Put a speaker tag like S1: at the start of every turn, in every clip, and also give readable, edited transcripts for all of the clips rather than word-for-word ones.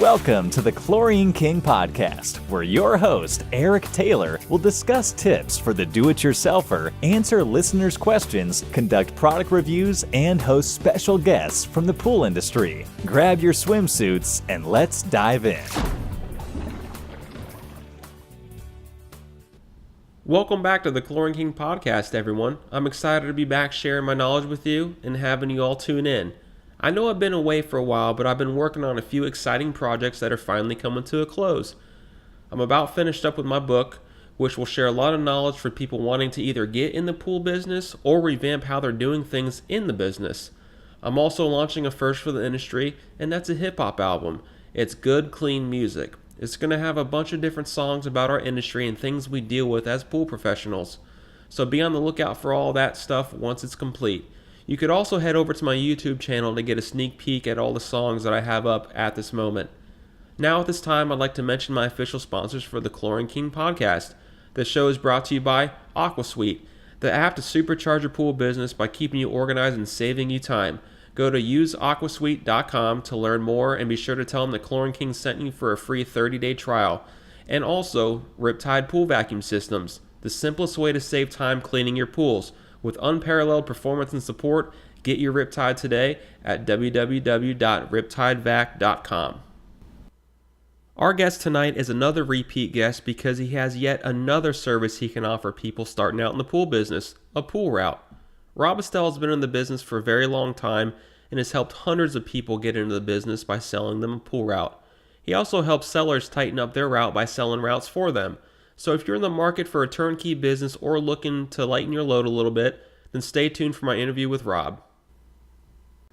S1: Welcome to the Chlorine King Podcast, where your host, Eric Taylor, will discuss tips for the do-it-yourselfer, answer listeners' questions, conduct product reviews, and host special guests from the pool industry. Grab your swimsuits and let's dive in.
S2: Welcome back to the Chlorine King Podcast, everyone. I'm excited to be back sharing my knowledge with you and having you all tune in. I know I've been away for a while, but I've been working on a few exciting projects that are finally coming to a close. I'm about finished up with my book, which will share a lot of knowledge for people wanting to either get in the pool business or revamp how they're doing things in the business. I'm also launching a first for the industry, and that's a hip-hop album. It's good, clean music. It's going to have a bunch of different songs about our industry and things we deal with as pool professionals. So be on the lookout for all that stuff once it's complete. You could also head over to my YouTube channel to get a sneak peek at all the songs that I have up at this moment. Now at this time, I'd like to mention my official sponsors for the Chlorine King Podcast. The show is brought to you by 𝐷𝐴quasuite, the app to supercharge your pool business by keeping you organized and saving you time. Go to 𝐬𝐮𝐻𝐴quasuite.com to learn more, and be sure to tell them that Chlorine King sent you for a free 30-day trial. And also, Riptide Pool Vacuum Systems, the simplest way to save time cleaning your pools. With unparalleled performance and support, get your Riptide today at www.riptidevac.com. Our guest tonight is another repeat guest because he has yet another service he can offer people starting out in the pool business, a pool route. Rob Estell has been in the business for a very long time and has helped hundreds of people get into the business by selling them a pool route. He also helps sellers tighten up their route by selling routes for them. So if you're in the market for a turnkey business or looking to lighten your load a little bit, then stay tuned for my interview with Rob.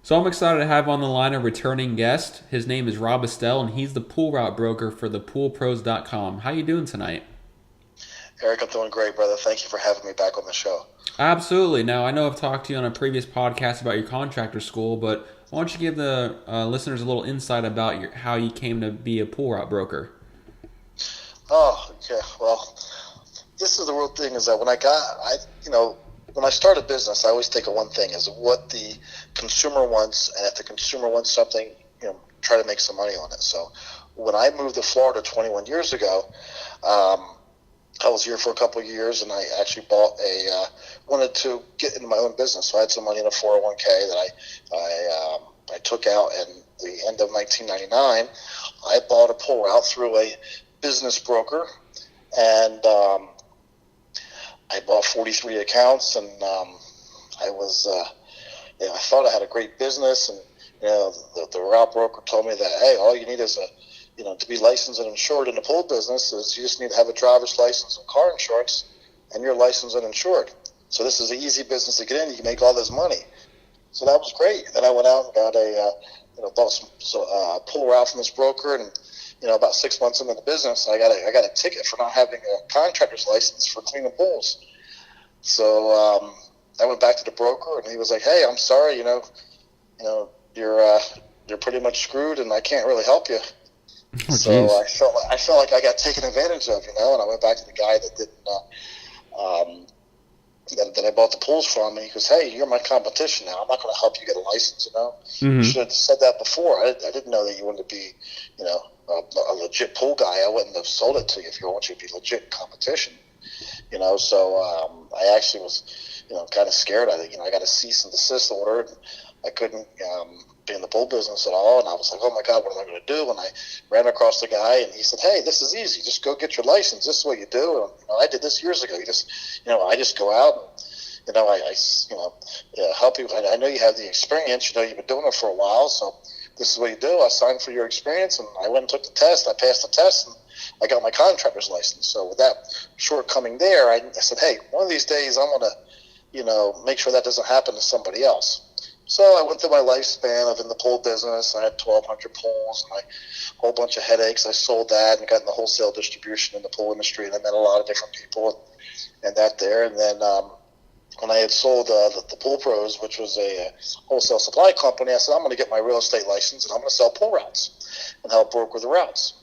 S2: So I'm excited to have on the line a returning guest. His name is Rob Estell, and he's the pool route broker for ThePoolPros.com. How you doing tonight?
S3: Eric, I'm doing great, brother. Thank you for having me back on the show.
S2: Absolutely. Now, I know I've talked to you on a previous podcast about your contractor school, but why don't you give the listeners a little insight about how you came to be a pool route broker?
S3: Oh, yeah. Well, this is the real thing is that when I start a business, I always think of one thing is what the consumer wants, and if the consumer wants something, try to make some money on it. So when I moved to Florida 21 years ago, I was here for a couple of years, and I actually wanted to get into my own business. So I had some money in a 401k that I took out in the end of 1999. I bought a pool route through a business broker, and I bought 43 accounts, and I thought I had a great business, and the route broker told me that, hey, all you need is to be licensed and insured in the pool business is you just need to have a driver's license and car insurance, and you're licensed and insured. So this is an easy business to get in. You can make all this money. So that was great. Then I went out and got bought some pool route from this broker, and about 6 months into the business, I got a ticket for not having a contractor's license for cleaning pools. So I went back to the broker, and he was like, "Hey, I'm sorry, you're pretty much screwed, and I can't really help you."
S2: Oh,
S3: so I felt like I got taken advantage of, and I went back to the guy that that I bought the pools from, and he goes, "Hey, you're my competition now. I'm not going to help you get a license.
S2: Mm-hmm.
S3: You should have said that before. I didn't know that you wanted to be, a legit pool guy. I wouldn't have sold it to you if you want you to be legit competition." So I actually was, kind of scared. I got a cease and desist order. And I couldn't be in the pool business at all, and I was like, "Oh my God, what am I going to do?" And I ran across the guy, and he said, "Hey, this is easy. Just go get your license. This is what you do." And, I did this years ago. I just go out and I help you. I know you have the experience. You've been doing it for a while, so this is what you do. I signed for your experience, and I went and took the test. I passed the test, and I got my contractor's license. So with that shortcoming there, I said, "Hey, one of these days I'm going to, make sure that doesn't happen to somebody else." So I went through my lifespan of in the pool business. I had 1,200 pools and a whole bunch of headaches. I sold that and got in the wholesale distribution in the pool industry, and I met a lot of different people and that there. And then when I had sold the ThePoolPros, which was a wholesale supply company, I said, "I'm going to get my real estate license, and I'm going to sell pool routes and help broker the routes."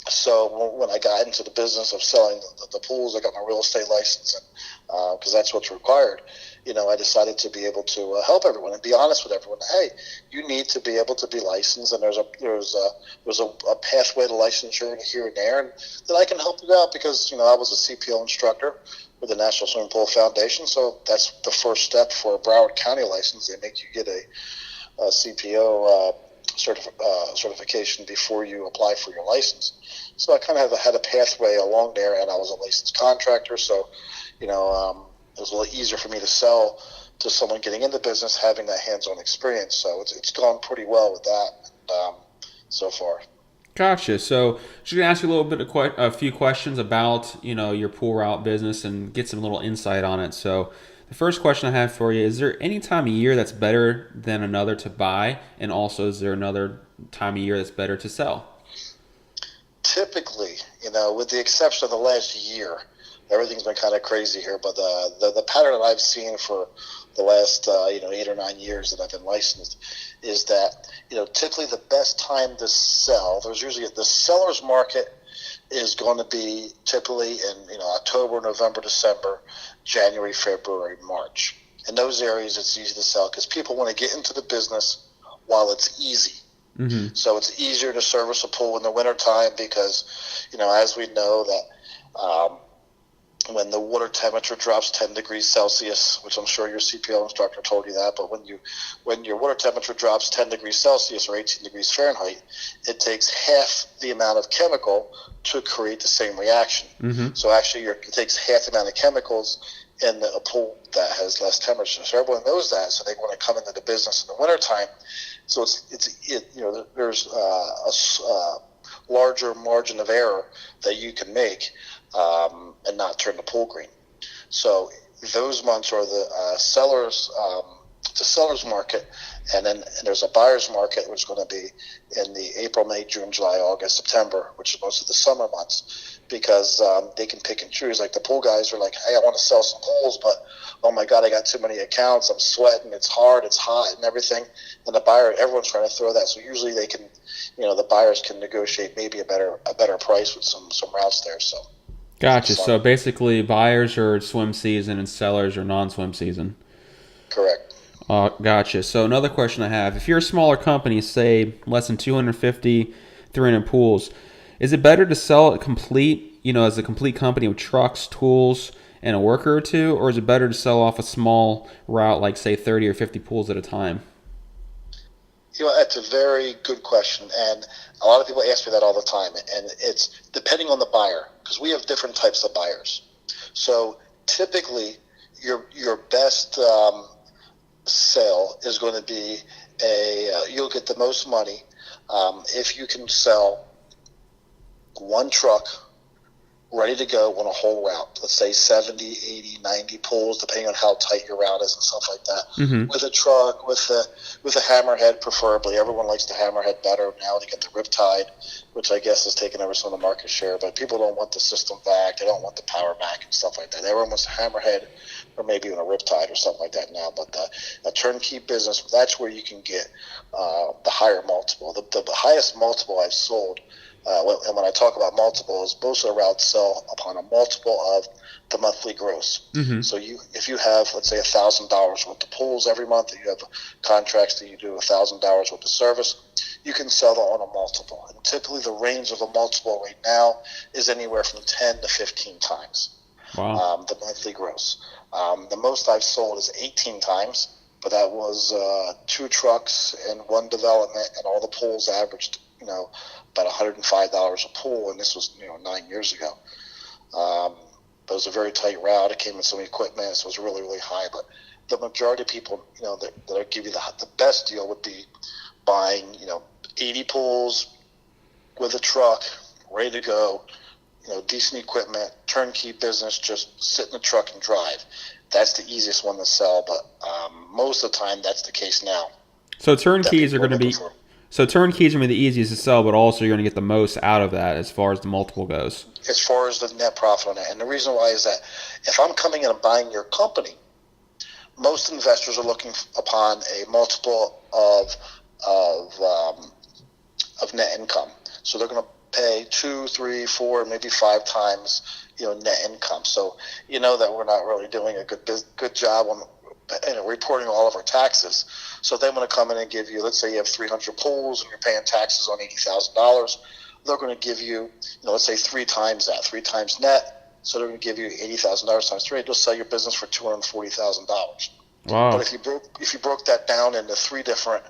S3: So when I got into the business of selling the pools, I got my real estate license, and because that's what's required, I decided to be able to help everyone and be honest with everyone. Hey, you need to be able to be licensed, and there's a pathway to licensure here and there, and that I can help you out because I was a CPO instructor with the National Swimming Pool Foundation. So that's the first step for a Broward County license. They make you get a CPO certification before you apply for your license. So I kind of had a pathway along there, and I was a licensed contractor. So, it was a little easier for me to sell to someone getting into business, having that hands-on experience. So it's gone pretty well with that so far.
S2: Gotcha. So just going to ask you a little bit a few questions about, your pool route business and get some little insight on it. So the first question I have for you, is there any time of year that's better than another to buy? And also, is there another time of year that's better to sell?
S3: Typically, with the exception of the last year, everything's been kind of crazy here. But the pattern that I've seen for the last 8 or 9 years that I've been licensed is that typically the best time to sell. There's usually the seller's market is going to be typically in October, November, December, January, February, March. In those areas, it's easy to sell because people want to get into the business while it's easy. Mm-hmm. So it's easier to service a pool in the wintertime because, as we know that when the water temperature drops 10 degrees Celsius, which I'm sure your CPO instructor told you that, but when your water temperature drops 10 degrees Celsius or 18 degrees Fahrenheit, it takes half the amount of chemical to create the same reaction. Mm-hmm. So actually it takes half the amount of chemicals in a pool that has less temperature. So everyone knows that, so they want to come into the business in the wintertime. So there's a larger margin of error that you can make and not turn the pool green. So those months are the seller's market, and then there's a buyer's market, which is going to be in the April, May, June, July, August, September, which is most of the summer months, because they can pick and choose. Like the pool guys are like, hey, I want to sell some pools, but oh my God, I got too many accounts. I'm sweating. It's hard. It's hot and everything. And the buyer, everyone's trying to throw that. So usually they can, the buyers can negotiate maybe a better price with some routes there. So.
S2: Gotcha. So basically buyers are swim season and sellers are non-swim season.
S3: Correct.
S2: Gotcha. So another question I have, if you're a smaller company, say less than 250, 300 pools, is it better to sell it complete, as a complete company with trucks, tools, and a worker or two, or is it better to sell off a small route like, say, 30 or 50 pools at a time?
S3: That's a very good question, and a lot of people ask me that all the time, and it's depending on the buyer, because we have different types of buyers. So typically, your best sale is going to be you'll get the most money if you can sell one truck ready to go on a whole route. Let's say 70, 80, 90 pools, depending on how tight your route is and stuff like that. Mm-hmm. With a truck, with a hammerhead, preferably. Everyone likes the hammerhead better now to get the riptide, which I guess has taken over some of the market share. But people don't want the system vac. They don't want the power vac and stuff like that. Everyone wants a hammerhead or maybe even a riptide or something like that now. But a turnkey business, that's where you can get the higher multiple. The highest multiple I've sold, and when I talk about multiples, most of the routes sell upon a multiple of the monthly gross. Mm-hmm. So if you have, let's say, $1,000 worth of pools every month, and you have contracts that you do $1,000 worth of service, you can sell that on a multiple. And typically the range of a multiple right now is anywhere from 10 to 15 times. Wow. The monthly gross. The most I've sold is 18 times, but that was 2 trucks and 1 development, and all the pools averaged, about $105 a pool, and this was 9 years ago. It was a very tight route. It came with some equipment, so it was really, really high. But the majority of people, that give you the best deal would be buying, 80 pools with a truck, ready to go, decent equipment, turnkey business, just sit in the truck and drive. That's the easiest one to sell, but most of the time that's the case now.
S2: So turnkeys are going to be... So turnkeys are going to be the easiest to sell, but also you're going to get the most out of that as far as the multiple goes.
S3: As far as the net profit on that. And the reason why is that if I'm coming in and buying your company, most investors are looking upon a multiple of net income. So they're going to pay 2, 3, 4, maybe 5 times, net income. So you know that we're not really doing a good job on reporting all of our taxes. So they want to come in and give you, let's say you have 300 pools and you're paying taxes on $80,000. They're going to give you, let's say 3 times that, 3 times net. So they're going to give you $80,000 times 3. They'll sell your business for $240,000.
S2: Wow.
S3: But if you broke that down into 3 different,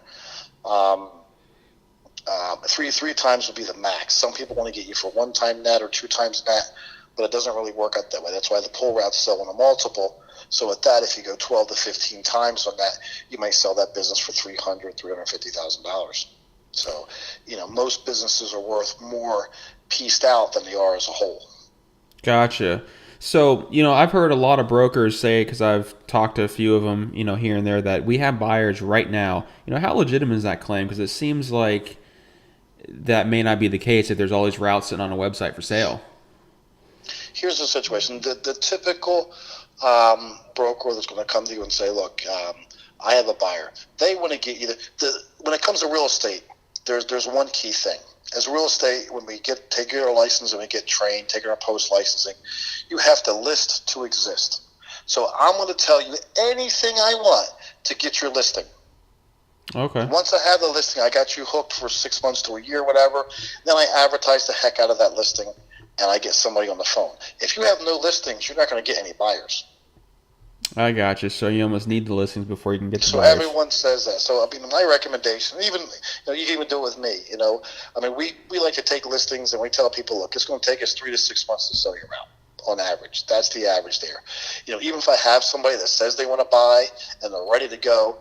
S3: three times would be the max. Some people want to get you for 1 time net or 2 times net, but it doesn't really work out that way. That's why the pool routes sell on a multiple. So at that, if you go 12 to 15 times on that, you might sell that business for $350,000. So, most businesses are worth more pieced out than they are as a whole.
S2: Gotcha. So, I've heard a lot of brokers say, because I've talked to a few of them, here and there, that we have buyers right now. How legitimate is that claim? Because it seems like that may not be the case if there's all these routes sitting on a website for sale.
S3: Here's the situation. The typical broker that's going to come to you and say, look, I have a buyer. They want to get you when it comes to real estate, there's one key thing. As real estate, when we take your license and we get trained, taking our post licensing, you have to list to exist. So I'm going to tell you anything I want to get your listing.
S2: Okay.
S3: Once I have the listing, I got you hooked for 6 months to a year, whatever. Then I advertise the heck out of that listing, and I get somebody on the phone. If you have no listings, you're not going to get any buyers.
S2: I got you. So you almost need the listings before you can get the
S3: buyers. So everyone says that. So my recommendation, even you can even do it with me. We like to take listings and we tell people, look, it's going to take us 3 to 6 months to sell your route on average. That's the average there. Even if I have somebody that says they want to buy and they're ready to go,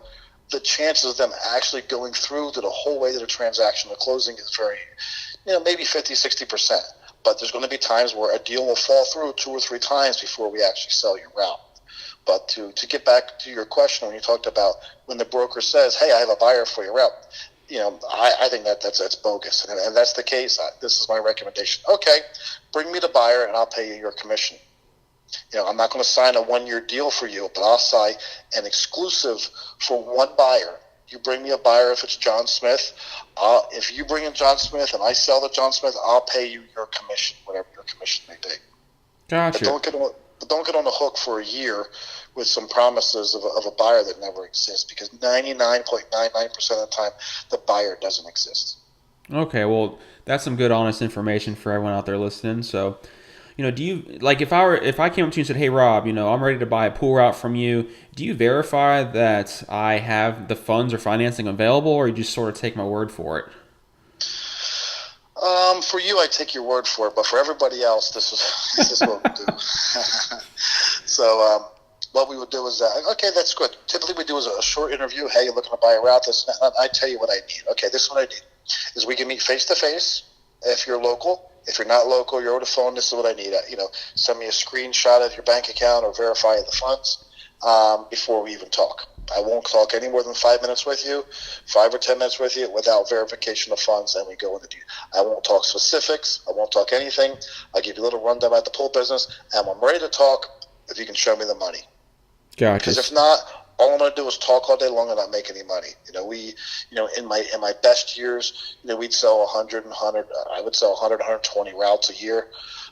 S3: the chances of them actually going through to the whole way to the transaction, the closing is very, maybe 50, 60%. But there's going to be times where a deal will fall through 2 or 3 times before we actually sell your route. But to get back to your question, when you talked about when the broker says, hey, I have a buyer for your route, I think that's bogus. And that's the case. This is my recommendation. Okay, bring me the buyer and I'll pay you your commission. I'm not going to sign a 1-year deal for you, but I'll sign an exclusive for 1 buyer. You bring me a buyer if it's John Smith. If you bring in John Smith and I sell to John Smith, I'll pay you your commission, whatever your commission may be.
S2: Gotcha.
S3: But don't get on the hook for a year with some promises of a buyer that never exists, because 99.99% of the time the buyer doesn't exist.
S2: Okay, well, that's some good, honest information for everyone out there listening. So, do you, like, if I came up to you and said, hey, Rob, I'm ready to buy a pool route from you, do you verify that I have the funds or financing available, or you just sort of take my word for it?
S3: For you, I take your word for it, but for everybody else, this is what we do. So, what we would do is, okay, that's good. Typically, we do is a short interview. Hey, you're looking to buy a route. I tell you what I need. Okay, this is what I need. Is we can meet face to face if you're local. If you're not local, you're over the phone. This is what I need. Send me a screenshot of your bank account or verify the funds before we even talk. I won't talk any more than 5 minutes with you, 5 or 10 minutes with you without verification of funds, and we go into deal. I won't talk specifics. I won't talk anything. I'll give you a little rundown about the pool business, and when I'm ready to talk, if you can show me the money.
S2: Gotcha.
S3: Because if not, all I'm going to do is talk all day long and not make any money. In my best years, we'd sell 100. I would sell 100, 120 routes a year,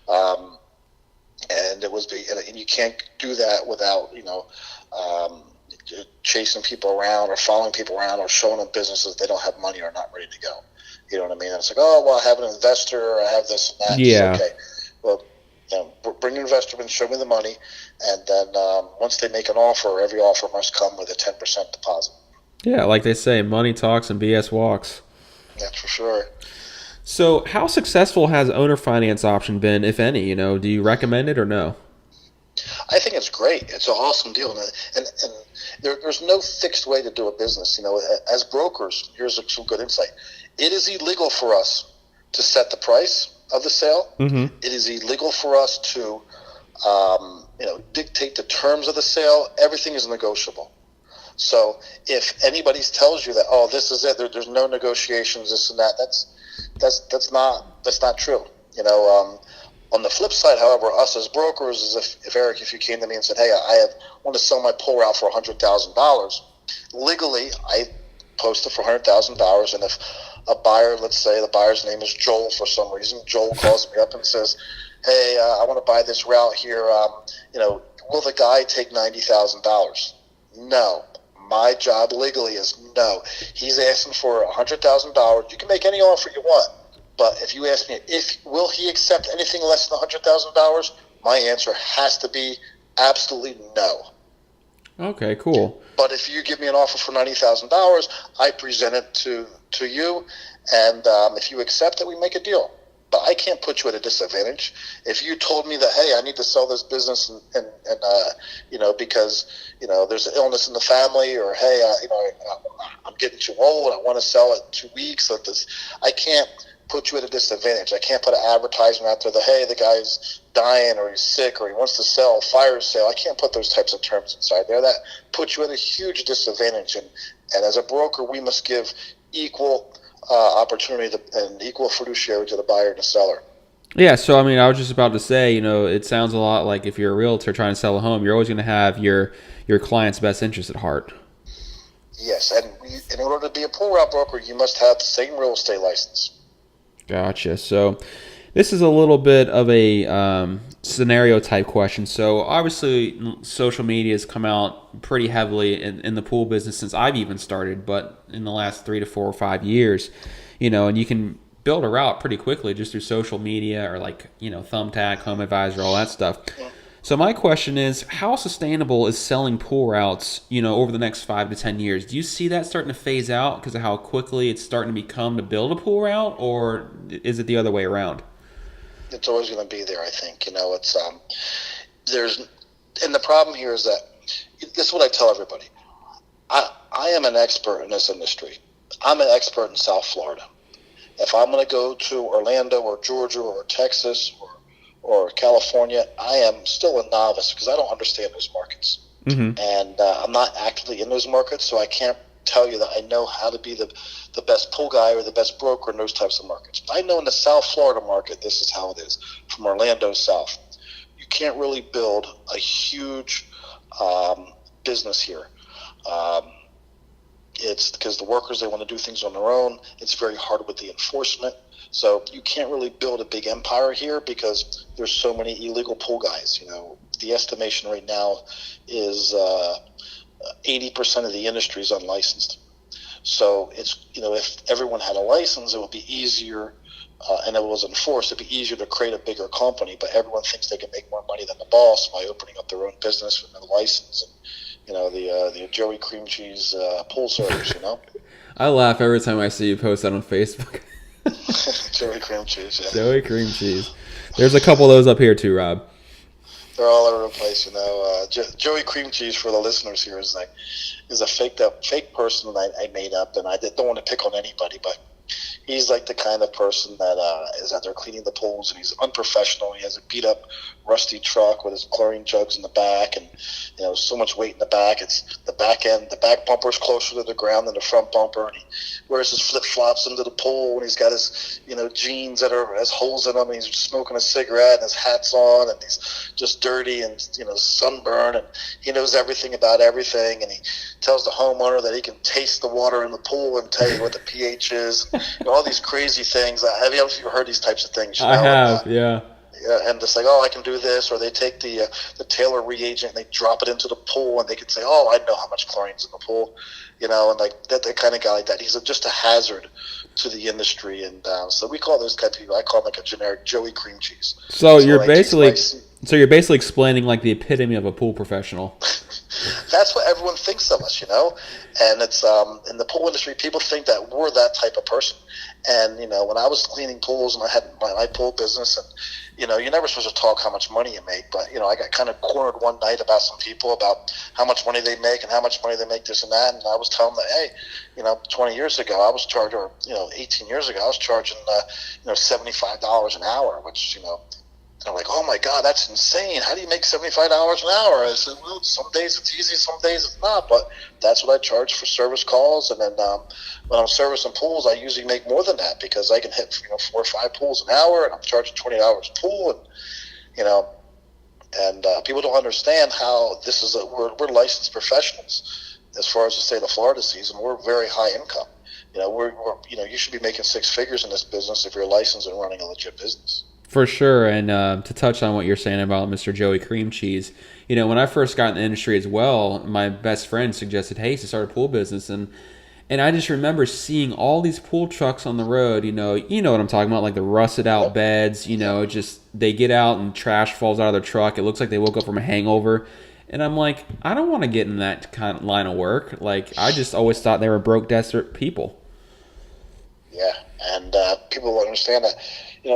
S3: and and you can't do that without chasing people around or following people around or showing them businesses they don't have money or not ready to go. You know what I mean? And it's like, oh, well, I have an investor, or I have this and that.
S2: Yeah.
S3: Okay. Well, bring an investor in, show me the money, and then once they make an offer, every offer must come with a 10% deposit.
S2: Yeah, like they say, money talks and BS walks.
S3: That's for sure.
S2: So how successful has owner finance option been, if any? Do you recommend it or no?
S3: I think it's great. It's an awesome deal. And there's no fixed way to do a business. As brokers, here's some good insight. It is illegal for us to set the price of the sale.
S2: Mm-hmm.
S3: It is illegal for us to dictate the terms of the sale. Everything is negotiable. So if anybody tells you that, oh, this is it, there's no negotiations, this and that, that's not true. On the flip side, however, us as brokers, is if Eric, if you came to me and said, hey, I want to sell my pool route for $100,000, legally I post it for $100,000, and if a buyer, let's say the buyer's name is Joel for some reason. Joel calls me up and says, hey, I want to buy this route here. Will the guy take $90,000? No. My job legally is no. He's asking for $100,000. You can make any offer you want. But if you ask me, will he accept anything less than $100,000? My answer has to be absolutely no.
S2: Okay, cool.
S3: But if you give me an offer for $90,000, I present it to you, and if you accept it, we make a deal. But I can't put you at a disadvantage. If you told me that, hey, I need to sell this business, and because there's an illness in the family, or hey, I'm getting too old, I want to sell it in 2 weeks. I can't put you at a disadvantage. I can't put an advertisement out there that, hey, the guy's dying, or he's sick, or he wants to sell, fire sale. I can't put those types of terms inside there. That puts you at a huge disadvantage. And as a broker, we must give equal opportunity and equal fiduciary to the buyer and the seller.
S2: Yeah, so I was just about to say, it sounds a lot like if you're a realtor trying to sell a home, you're always going to have your client's best interest at heart.
S3: Yes, and in order to be a pool route broker, you must have the same real estate license.
S2: Gotcha. So this is a little bit of a scenario type question. So obviously social media has come out pretty heavily in the pool business since I've even started, but in the last 3 to 4 or 5 years, and you can build a route pretty quickly just through social media or Thumbtack, Home Advisor, all that stuff. Yeah. So my question is, how sustainable is selling pool routes, over the next 5 to 10 years? Do you see that starting to phase out because of how quickly it's starting to become to build a pool route, or is it the other way around?
S3: It's always going to be there, I think. And the problem here is that, this is what I tell everybody. I am an expert in this industry. I'm an expert in South Florida. If I'm going to go to Orlando or Georgia or Texas or California, I am still a novice because I don't understand those markets. Mm-hmm. And I'm not actively in those markets, so I can't tell you that I know how to be the best pool guy or the best broker in those types of markets. I know in the South Florida market, this is how it is. From Orlando south, you can't really build a huge business here. It's because the workers, they want to do things on their own. It's very hard with the enforcement. So you can't really build a big empire here because there's so many illegal pool guys. The estimation right now is 80% of the industry is unlicensed. So it's, if everyone had a license, it would be easier, and it was enforced, it'd be easier to create a bigger company. But everyone thinks they can make more money than the boss by opening up their own business with no license. And the Joey Cream Cheese pool service.
S2: I laugh every time I see you post that on Facebook.
S3: Joey Cream Cheese, yeah.
S2: Joey Cream Cheese. There's a couple of those up here too, Rob.
S3: They're all over the place, Joey Cream Cheese, for the listeners here, is a fake person that I made up, and I don't want to pick on anybody, but he's like the kind of person that is out there cleaning the pools, and he's unprofessional. He has a beat up, rusty truck with his chlorine jugs in the back, and so much weight in the back. It's the back end. The back bumper is closer to the ground than the front bumper, and he wears his flip flops into the pool, and he's got his jeans that has holes in them, and he's smoking a cigarette, and his hat's on, and he's just dirty and sunburned, and he knows everything about everything, and he tells the homeowner that he can taste the water in the pool and tell you what the pH is. All these crazy things. Have you ever heard these types of things?
S2: I have, yeah.
S3: Yeah, and it's like, oh, I can do this, or they take the Taylor reagent and they drop it into the pool, and they can say, oh, I know how much chlorine's in the pool, and like that kind of guy like that. He's just a hazard to the industry, and so we call those kind of people. I call them like a generic Joey Cream Cheese.
S2: So you're basically explaining like the epitome of a pool professional.
S3: That's what everyone thinks of us, and it's in the pool industry, people think that we're that type of person. And when I was cleaning pools and I had my pool business, and you're never supposed to talk how much money you make, but I got kind of cornered one night about some people about how much money they make and how much money they make, this and that, and I was telling them that, hey, 20 years ago I was charging, or 18 years ago I was charging $75 an hour, which they're like, oh my God, that's insane. How do you make $75 an hour? I said, well, some days it's easy, some days it's not, but that's what I charge for service calls. And then when I'm servicing pools, I usually make more than that because I can hit 4 or 5 pools an hour, and I'm charging $20 a pool. And people don't understand how this is. We're licensed professionals as far as the state of Florida sees, and we're very high income. You should be making six figures in this business if you're licensed and running a legit business.
S2: For sure, and to touch on what you're saying about Mr. Joey Cream Cheese, when I first got in the industry as well, my best friend suggested, hey, to start a pool business, and I just remember seeing all these pool trucks on the road, you know what I'm talking about, like the rusted out beds, just they get out and trash falls out of their truck. It looks like they woke up from a hangover. And I'm like, I don't want to get in that kind of line of work. Like, I just always thought they were broke, desperate people.
S3: Yeah, and people will understand that.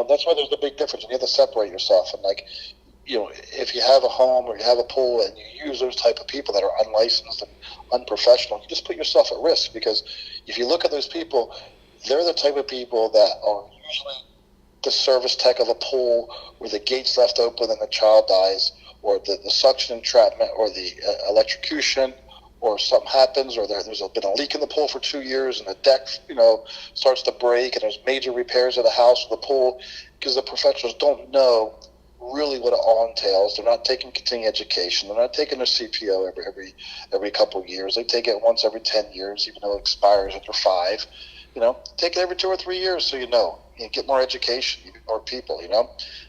S3: That's why there's a big difference. You have to separate yourself. And, if you have a home or you have a pool and you use those type of people that are unlicensed and unprofessional, you just put yourself at risk. Because if you look at those people, they're the type of people that are usually the service tech of a pool where the gate's left open and the child dies, or the suction entrapment, or the electrocution, or something happens, or there's been a leak in the pool for 2 years and the deck, starts to break, and there's major repairs of the house or the pool, because the professionals don't know really what it all entails. They're not taking continuing education. They're not taking their CPO every couple of years. They take it once every 10 years, even though it expires after 5. Take it every 2 or 3 years so you get more education, you get more people,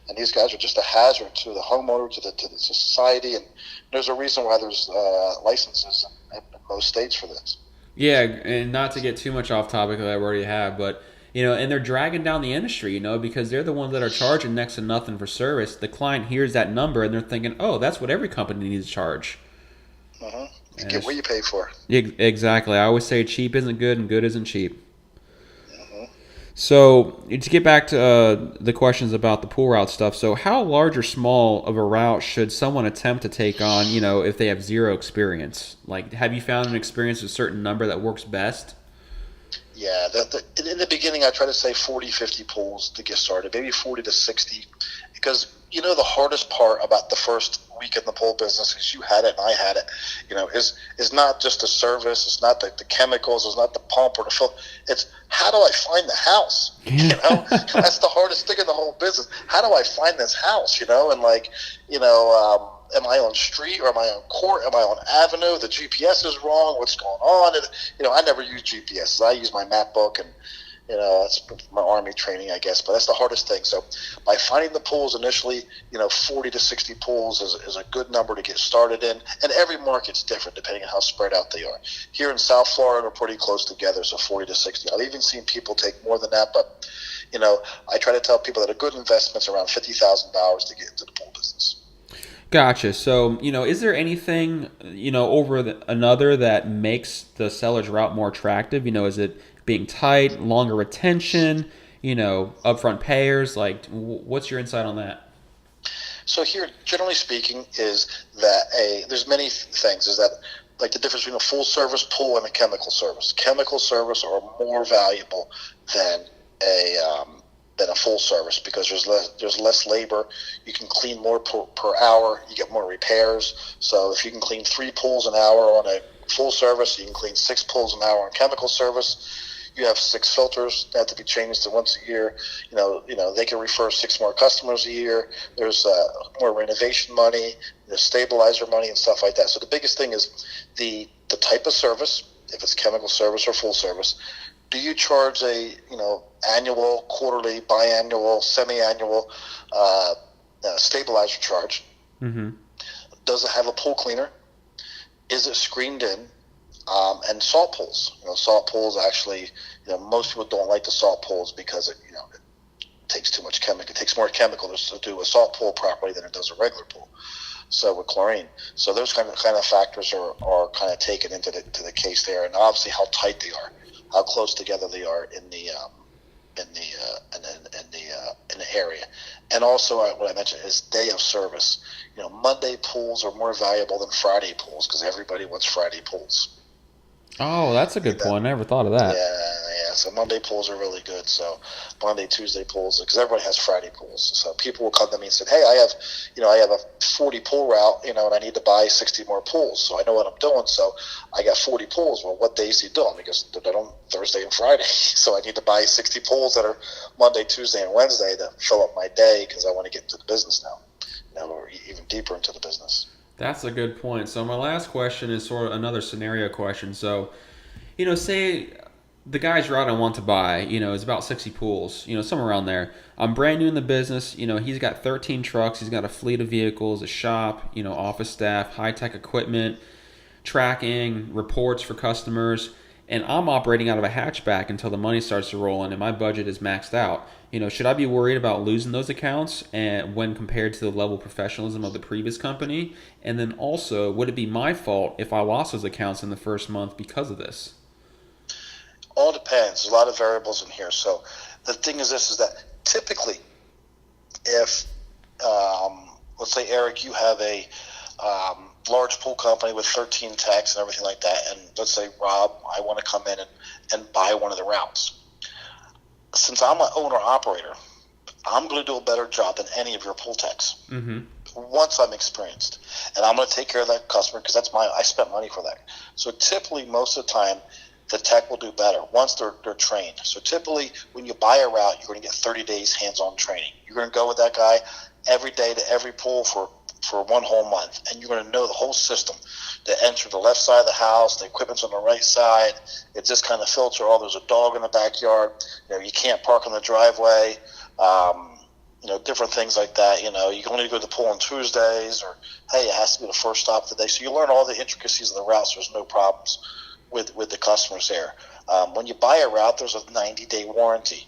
S3: And these guys are just a hazard to the homeowner, to the society, and there's a reason why there's licenses in most states for this.
S2: Yeah, and not to get too much off topic that I already have, but and they're dragging down the industry, because they're the ones that are charging next to nothing for service. The client hears that number and they're thinking, oh, that's what every company needs to charge.
S3: You get what you pay for.
S2: Exactly. I always say cheap isn't good and good isn't cheap. So to get back to the questions about the pool route stuff, so how large or small of a route should someone attempt to take on, if they have zero experience? Like, have you found an experience with a certain number that works best?
S3: Yeah, in the beginning I try to say 40, 50 pools to get started, maybe 40 to 60, because the hardest part about the first week in the pool business is you had it and I had it, is not just the service, it's not the chemicals, it's not the pump or the fill, it's how do I find the house? That's the hardest thing in the whole business. How do I find this house? Am I on street or am I on court? Am I on avenue? The GPS is wrong. What's going on? And, I never use GPS. I use my map book, and that's my Army training, I guess. But that's the hardest thing. So by finding the pools initially, 40 to 60 pools is a good number to get started in. And every market's different depending on how spread out they are. Here in South Florida, we're pretty close together, so 40 to 60. I've even seen people take more than that, but I try to tell people that a good investment's around $50,000 to get into the pool business.
S2: Gotcha. So, is there anything, over another that makes the seller's route more attractive? Is it being tight, longer retention, upfront payers? Like, what's your insight on that?
S3: So here, generally speaking, is that there's many things. Is that like the difference between a full service pool and a chemical service? Chemical service are more valuable than a full service because there's less labor. You can clean more per hour. You get more repairs. So if you can clean 3 pools an hour on a full service, you can clean 6 pools an hour on chemical service. You have 6 filters that have to be changed once a year. They can refer 6 more customers a year. There's more renovation money, there's stabilizer money and stuff like that. So the biggest thing is the type of service, if it's chemical service or full service. Do you charge a annual, quarterly, biannual, semi-annual stabilizer charge? Mm-hmm. Does it have a pool cleaner? Is it screened in? And salt pools. Salt pools actually, most people don't like the salt pools because it takes too much chemical. It takes more chemical to do a salt pool properly than it does a regular pool. So with chlorine, so those kind of factors are kind of taken into the case there, and obviously how tight they are, how close together they are in the area, and also what I mentioned is day of service. Monday pools are more valuable than Friday pools because everybody wants Friday pools.
S2: Oh, that's a good point. I never thought of that.
S3: Yeah. So Monday pools are really good. So Monday, Tuesday pools, because everybody has Friday pools. So people will come to me and say, "Hey, I have a 40 pool route, and I need to buy 60 more pools. So I know what I'm doing. So I got 40 pools. Well, what days do you do them? Because they're on Thursday and Friday. So I need to buy 60 pools that are Monday, Tuesday, and Wednesday to fill up my day because I want to get into the business now, or even deeper into the business."
S2: That's a good point. So my last question is sort of another scenario question. So, say the guy's route I want to buy, is about 60 pools, somewhere around there. I'm brand new in the business. He's got 13 trucks. He's got a fleet of vehicles, a shop, office staff, high-tech equipment, tracking, reports for customers. And I'm operating out of a hatchback until the money starts to roll in and my budget is maxed out. Should I be worried about losing those accounts and when compared to the level of professionalism of the previous company? And then also, would it be my fault if I lost those accounts in the first month because of this?
S3: All depends. There's a lot of variables in here. So the thing is this, is that typically if, let's say, Eric, you have a large pool company with 13 techs and everything like that, and let's say, Rob, I want to come in and buy one of the routes. Since I'm an owner-operator, I'm going to do a better job than any of your pool techs once I'm experienced. And I'm going to take care of that customer because I spent money for that. So typically, most of the time, the tech will do better once they're trained. So typically, when you buy a route, you're going to get 30 days hands-on training. You're going to go with that guy every day to every pool for 1 whole month, and you're going to know the whole system. To enter the left side of the house, the equipment's on the right side. It's this kind of filter. Oh, there's a dog in the backyard. You can't park in the driveway. Different things like that. You can only go to the pool on Tuesdays, or hey, it has to be the first stop of the day. So you learn all the intricacies of the routes. There's no problems with the customers there. When you buy a route, there's a 90-day warranty.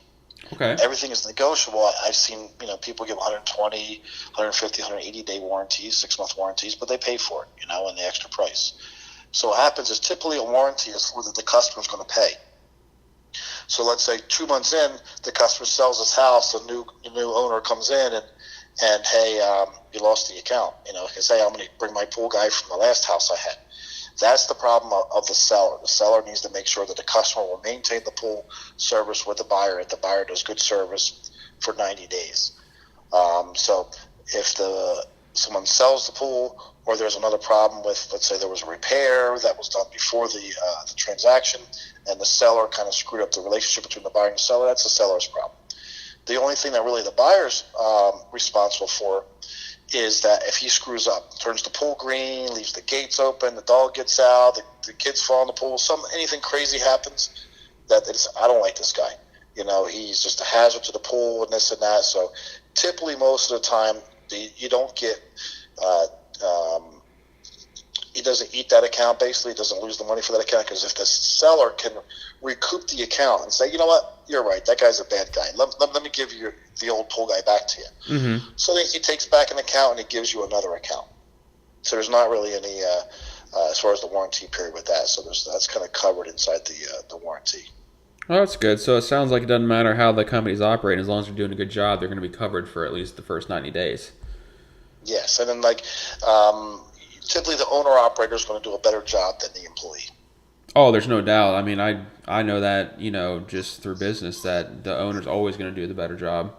S2: Okay.
S3: Everything is negotiable. I've seen people give 120, 150, 180-day warranties, 6-month warranties, but they pay for it, and the extra price. So what happens is typically a warranty is whether the customer's going to pay. So let's say 2 months in, the customer sells his house, a new owner comes in and hey, you lost the account. Because hey, I'm going to bring my pool guy from the last house I had. That's the problem of the seller. The seller needs to make sure that the customer will maintain the pool service with the buyer, and the buyer does good service for 90 days. So if someone sells the pool, or there's another problem with, let's say there was a repair that was done before the transaction, and the seller kind of screwed up the relationship between the buyer and the seller, that's the seller's problem. The only thing that really the buyer's responsible for is that if he screws up, turns the pool green, leaves the gates open, the dog gets out, the kids fall in the pool, anything crazy happens, I don't like this guy. He's just a hazard to the pool and this and that. So typically most of the time you don't get he doesn't eat that account. Basically, he doesn't lose the money for that account, because if the seller can recoup the account and say, you know what, you're right, that guy's a bad guy. Let me give you the old pool guy back to you. Mm-hmm. So then he takes back an account and he gives you another account. So there's not really any, as far as the warranty period with that. So that's kind of covered inside the warranty.
S2: Oh, that's good. So it sounds like it doesn't matter how the company's operating, as long as they're doing a good job, they're going to be covered for at least the first 90 days.
S3: Yes, and then typically the owner-operator is going to do a better job than the employee.
S2: Oh, there's no doubt. I mean, I know that, just through business, that the owner's always going to do the better job.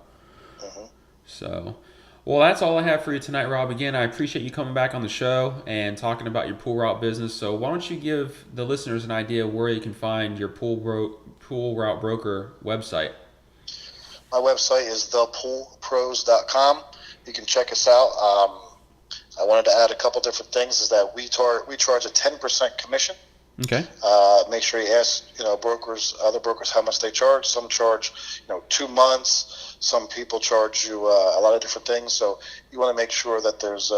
S2: Mm-hmm. So, well, that's all I have for you tonight, Rob. Again, I appreciate you coming back on the show and talking about your pool route business. So why don't you give the listeners an idea where you can find your pool route broker website?
S3: My website is ThePoolPros.com. You can check us out. I wanted to add a couple different things, is that we charge a 10% commission. Okay. Make sure you ask, other brokers how much they charge. Some charge, 2 months. Some people charge you a lot of different things. So you want to make sure that there's,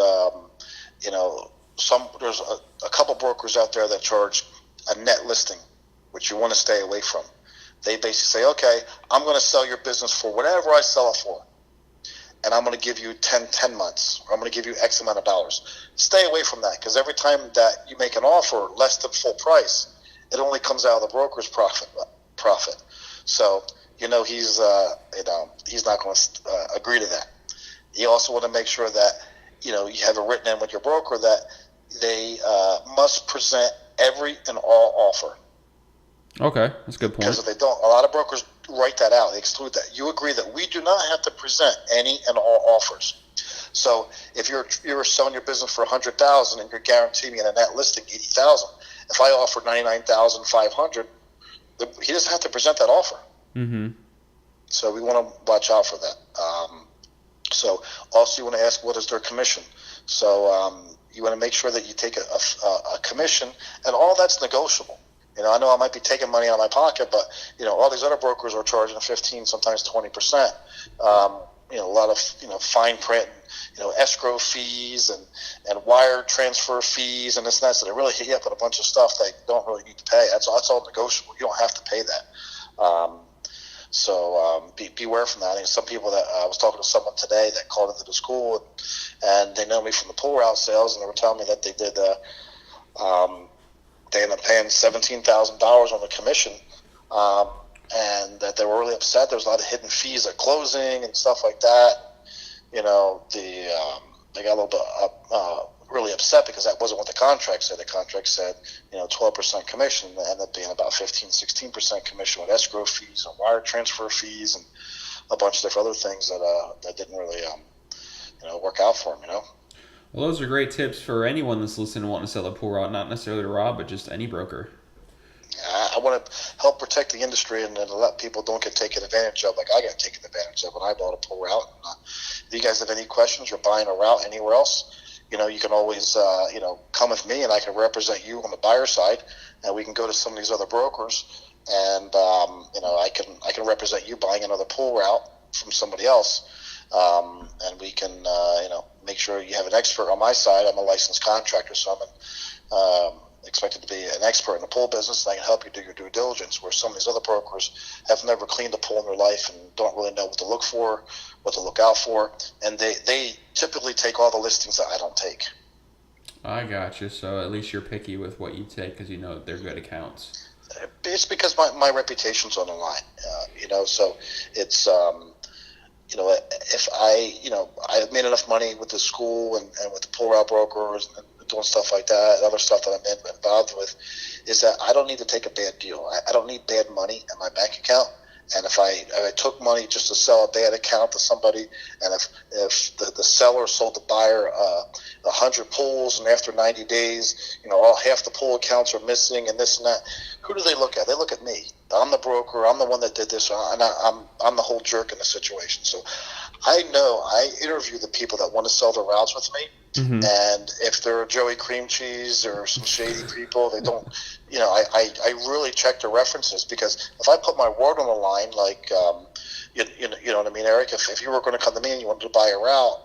S3: there's a couple brokers out there that charge a net listing, which you want to stay away from. They basically say, okay, I'm going to sell your business for whatever I sell it for, and I'm going to give you 10 months, or I'm going to give you X amount of dollars. Stay away from that, because every time that you make an offer less than full price, it only comes out of the broker's profit. So, he's not going to agree to that. You also want to make sure that, you have it written in with your broker that they must present every and all offer.
S2: Okay, that's a good point.
S3: Because if they don't, a lot of brokers write that out. They exclude that. You agree that we do not have to present any and all offers. So if you're selling your business for $100,000 and you're guaranteeing me in a net listing $80,000, if I offer $99,500, he doesn't have to present that offer. Mm-hmm. So we want to watch out for that. So also you want to ask, what is their commission? So you want to make sure that you take a commission, and all that's negotiable. I know I might be taking money out of my pocket, but all these other brokers are charging 15, sometimes 20%. A lot of fine print, escrow fees and wire transfer fees and this and that. So they really hit you up with a bunch of stuff that you don't really need to pay. That's all negotiable. You don't have to pay that. So beware from that. I think some people that I was talking to someone today that called into the school and they know me from the pool route sales, and they were telling me that they did. They ended up paying $17,000 on the commission, and that they were really upset. There was a lot of hidden fees at closing and stuff like that. They got a little bit really upset because that wasn't what the contract said. The contract said 12% commission. It ended up being about 15-16% commission with escrow fees and wire transfer fees and a bunch of different other things that didn't really work out for them.
S2: Well, those are great tips for anyone that's listening and wanting to sell a pool route, not necessarily to Rob, but just any broker.
S3: I want to help protect the industry and let people don't get taken advantage of like I got taken advantage of when I bought a pool route. If you guys have any questions, you're buying a route anywhere else, you can always, come with me and I can represent you on the buyer side, and we can go to some of these other brokers and, I can represent you buying another pool route from somebody else. And we can, make sure you have an expert on my side. I'm a licensed contractor, so I'm expected to be an expert in the pool business, and I can help you do your due diligence, where some of these other brokers have never cleaned a pool in their life and don't really know what to look for, what to look out for, and they typically take all the listings that I don't take.
S2: I got you. So at least you're picky with what you take because they're good accounts.
S3: It's because my reputation's on the line, so it's if I've made enough money with the school and with the pool route brokers and doing stuff like that, other stuff that I'm involved with, is that I don't need to take a bad deal. I don't need bad money in my bank account. And if I took money just to sell a bad account to somebody, and if the seller sold the buyer 100 pools, and after 90 days, half the pool accounts are missing and this and that, who do they look at? They look at me. I'm the broker. I'm the one that did this. And I'm the whole jerk in the situation. So I interview the people that want to sell their routes with me. Mm-hmm. And if they're Joey Cream Cheese or some shady people, they don't, I really check their references, because if I put my word on the line, like, you know what I mean, Eric, if you were going to come to me and you wanted to buy a route,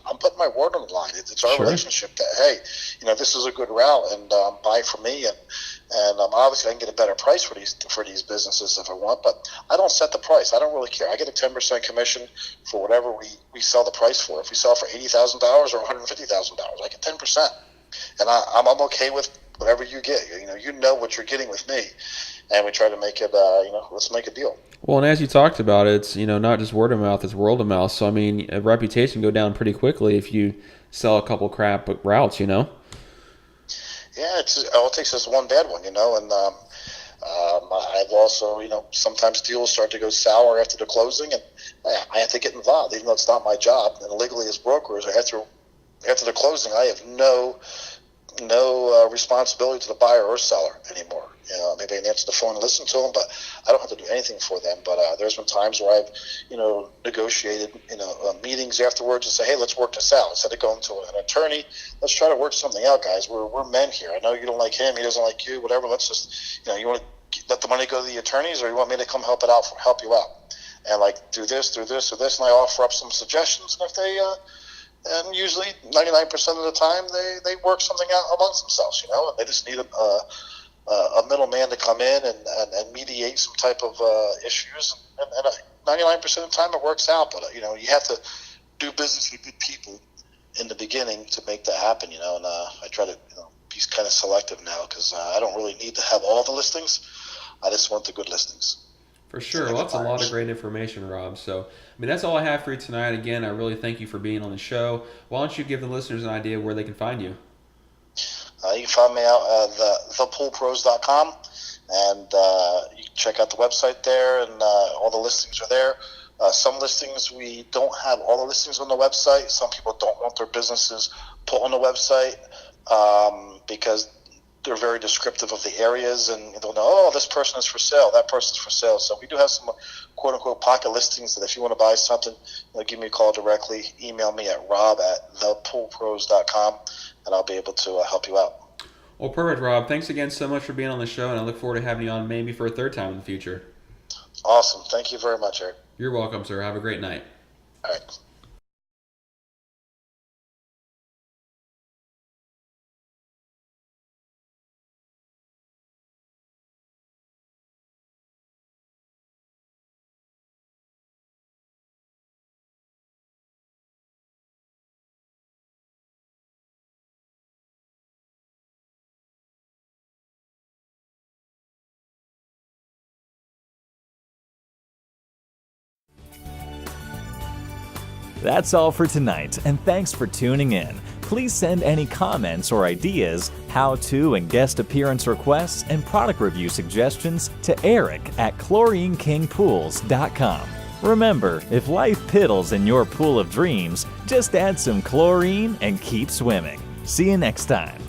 S3: I'm putting my word on the line. It's our relationship that, hey, this is a good route, and buy from me, and obviously I can get a better price for these businesses if I want, but I don't set the price. I don't really care. I get a 10% commission for whatever we sell the price for. If we sell for $80,000 or $150,000, I get 10%, and I'm okay with whatever you get. You know what you're getting with me, and we try to make it. Let's make a deal.
S2: Well, and as you talked about, it's not just word of mouth; it's world of mouth. So I mean, a reputation go down pretty quickly if you sell a couple crap routes. Yeah,
S3: all it takes is one bad one, and I've also, sometimes deals start to go sour after the closing, and I have to get involved, even though it's not my job. And legally, as brokers, after the closing, I have no responsibility to the buyer or seller anymore. Maybe I can answer the phone and listen to them, but I don't have to do anything for them. But there's been times where I've, negotiated, meetings afterwards and say, hey, let's work this out. Instead of going to an attorney, let's try to work something out, guys. We're men here. I know you don't like him. He doesn't like you, whatever. Let's just, you want to let the money go to the attorneys, or you want me to come help you out? And like, do this, or this. And I offer up some suggestions. And if they, and usually 99% of the time, they work something out amongst themselves, and they just need a middleman to come in and mediate some type of issues, and 99% of the time it works out. But you have to do business with good people in the beginning to make that happen. And I try to be kind of selective now, because I don't really need to have all the listings. I just want the good listings.
S2: For sure. Well, that's a lot of great information, Rob. So, that's all I have for you tonight. Again, I really thank you for being on the show. Why don't you give the listeners an idea where they can find you?
S3: You can find me out at ThePoolPros.com, and you can check out the website there, and all the listings are there. Some listings, we don't have all the listings on the website. Some people don't want their businesses put on the website because they're very descriptive of the areas, and they'll know, this person is for sale, that person's for sale. So we do have some quote-unquote pocket listings that if you want to buy something, give me a call directly. Email me at rob@thepoolpros.com, and I'll be able to help you out.
S2: Well, perfect, Rob. Thanks again so much for being on the show, and I look forward to having you on maybe for a third time in the future.
S3: Awesome. Thank you very much, Eric.
S2: You're welcome, sir. Have a great night.
S3: All right.
S1: That's all for tonight, and thanks for tuning in. Please send any comments or ideas, how-to and guest appearance requests, and product review suggestions to eric@chlorinekingpools.com. Remember, if life piddles in your pool of dreams, just add some chlorine and keep swimming. See you next time.